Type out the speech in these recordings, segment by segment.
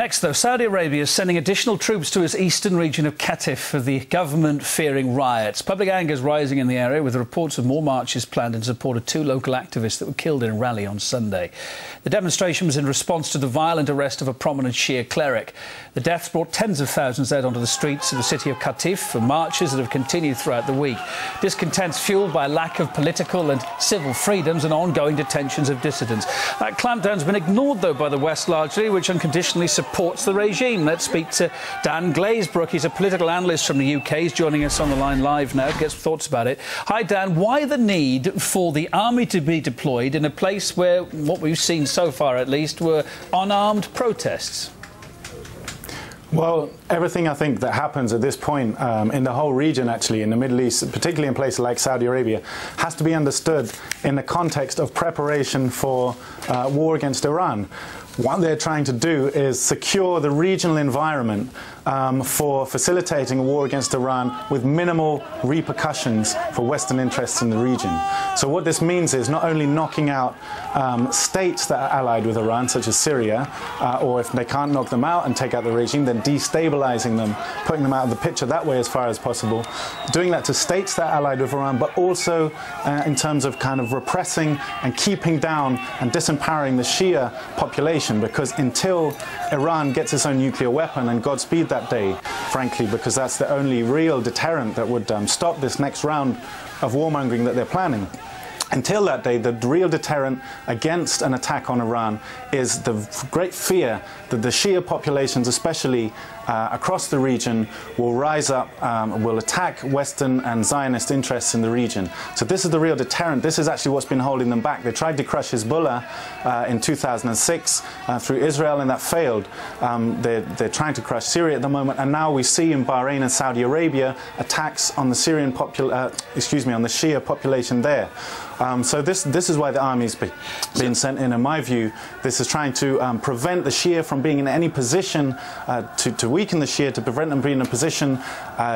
Next, though, Saudi Arabia is sending additional troops to its eastern region of Qatif for the government fearing riots. Public anger is rising in the area, with reports of more marches planned in support of 2 local activists that were killed in a rally on Sunday. The demonstration was in response to the violent arrest of a prominent Shia cleric. The deaths brought tens of thousands out onto the streets of the city of Qatif for marches that have continued throughout the week. Discontent's fuelled by a lack of political and civil freedoms and ongoing detentions of dissidents. That clampdown's been ignored, though, by the West largely, which unconditionally supports the regime. Let's speak to Dan Glazebrook. He's a political analyst from the UK. He's joining us on the line live now to get some thoughts about it. Hi, Dan. Why the need for the army to be deployed in a place where, what we've seen so far at least, were unarmed protests? Well, everything I think that happens at this point in the whole region, actually, in the Middle East, particularly in places like Saudi Arabia, has to be understood in the context of preparation for war against Iran. What they're trying to do is secure the regional environment for facilitating a war against Iran with minimal repercussions for Western interests in the region. So what this means is not only knocking out states that are allied with Iran, such as Syria, or if they can't knock them out and take out the regime, then destabilizing them, putting them out of the picture that way as far as possible, doing that to states that are allied with Iran, but also in terms of kind of repressing and keeping down and disempowering the Shia population, because until Iran gets its own nuclear weapon, and Godspeed that day, frankly, because that's the only real deterrent that would stop this next round of warmongering that they're planning. Until that day, the real deterrent against an attack on Iran is the great fear that the Shia populations, especially across the region, will rise up, will attack Western and Zionist interests in the region. So this is the real deterrent. This is actually what's been holding them back. They tried to crush Hezbollah in 2006 through Israel, and that failed. They're trying to crush Syria at the moment, and now we see in Bahrain and Saudi Arabia attacks on the Syrian on the Shia population there. So this is why the army's been sent in my view. This is trying to prevent the Shia from being in any position to weaken the Shia, to prevent them being in a position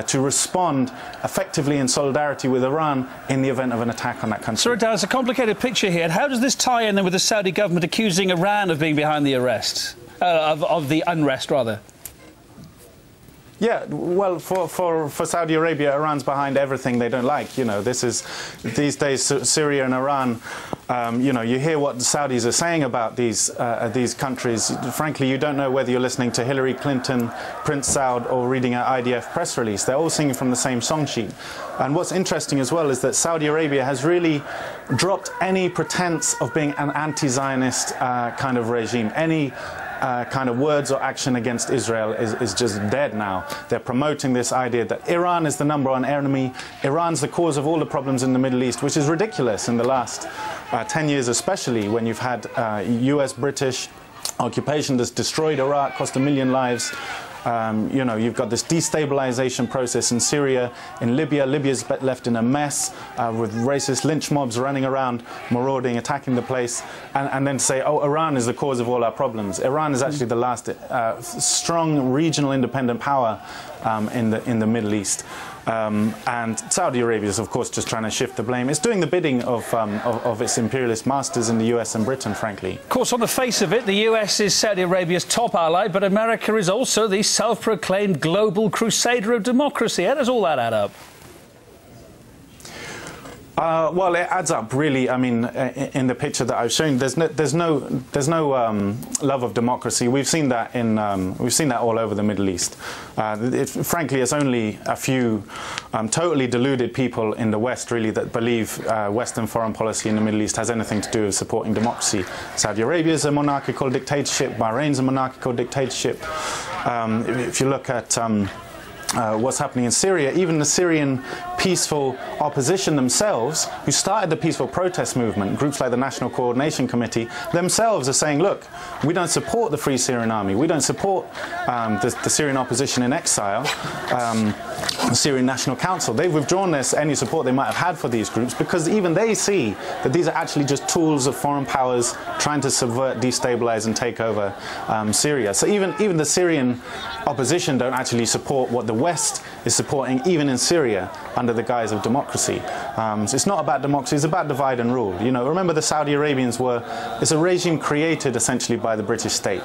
to respond effectively in solidarity with Iran in the event of an attack on that country. Sir, it's a complicated picture here. How does this tie in then with the Saudi government accusing Iran of being behind the arrest, of the unrest, rather? Yeah, well, for Saudi Arabia, Iran's behind everything they don't like. You know, these days Syria and Iran. You know, you hear what the Saudis are saying about these countries. Frankly, you don't know whether you're listening to Hillary Clinton, Prince Saud, or reading an IDF press release. They're all singing from the same song sheet. And what's interesting as well is that Saudi Arabia has really dropped any pretense of being an anti-Zionist kind of regime. Any kind of words or action against Israel is just dead now. They're promoting this idea that Iran is the #1 enemy. Iran's the cause of all the problems in the Middle East, which is ridiculous in the last 10 years, especially when you've had US, British occupation that's destroyed Iraq, cost 1 million lives. You know, you've got this destabilization process in Syria, in Libya. Libya's left in a mess with racist lynch mobs running around, marauding, attacking the place, and then say, oh, Iran is the cause of all our problems. Iran is actually the last strong regional independent power in the Middle East. And Saudi Arabia is, of course, just trying to shift the blame. It's doing the bidding of its imperialist masters in the US and Britain, frankly. Of course, on the face of it, the US is Saudi Arabia's top ally, but America is also the self-proclaimed global crusader of democracy. How does all that add up? Well, it adds up, really. I mean, in the picture that I've shown, there's no love of democracy. We've seen that all over the Middle East. Frankly, it's only a few totally deluded people in the West, really, that believe Western foreign policy in the Middle East has anything to do with supporting democracy. Saudi Arabia is a monarchical dictatorship. Bahrain's a monarchical dictatorship. If you look at what's happening in Syria, even the Syrian peaceful opposition themselves, who started the peaceful protest movement, groups like the National Coordination Committee, themselves are saying, look, we don't support the Free Syrian Army, we don't support the Syrian opposition in exile, the Syrian National Council. They've withdrawn any support they might have had for these groups, because even they see that these are actually just tools of foreign powers trying to subvert, destabilize and take over Syria. So even the Syrian opposition don't actually support what the West is supporting, even in Syria, under the guise of democracy. So it's not about democracy, it's about divide and rule. You know, remember the Saudi Arabians it's a regime created essentially by the British state.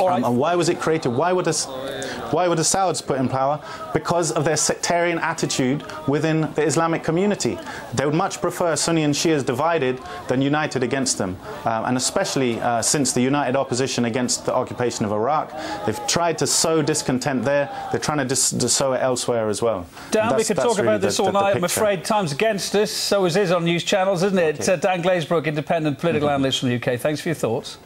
And why was it created? Why were the Sauds put in power? Because of their sectarian attitude within the Islamic community. They would much prefer Sunni and Shias divided than united against them. And especially since the united opposition against the occupation of Iraq, they've tried to sow discontent there. They're trying to sow it elsewhere as well. Dan, we could talk really about this all night. I'm afraid time's against us. So is on news channels, isn't it? Okay. Dan Glazebrook, independent political analyst from the UK. Thanks for your thoughts.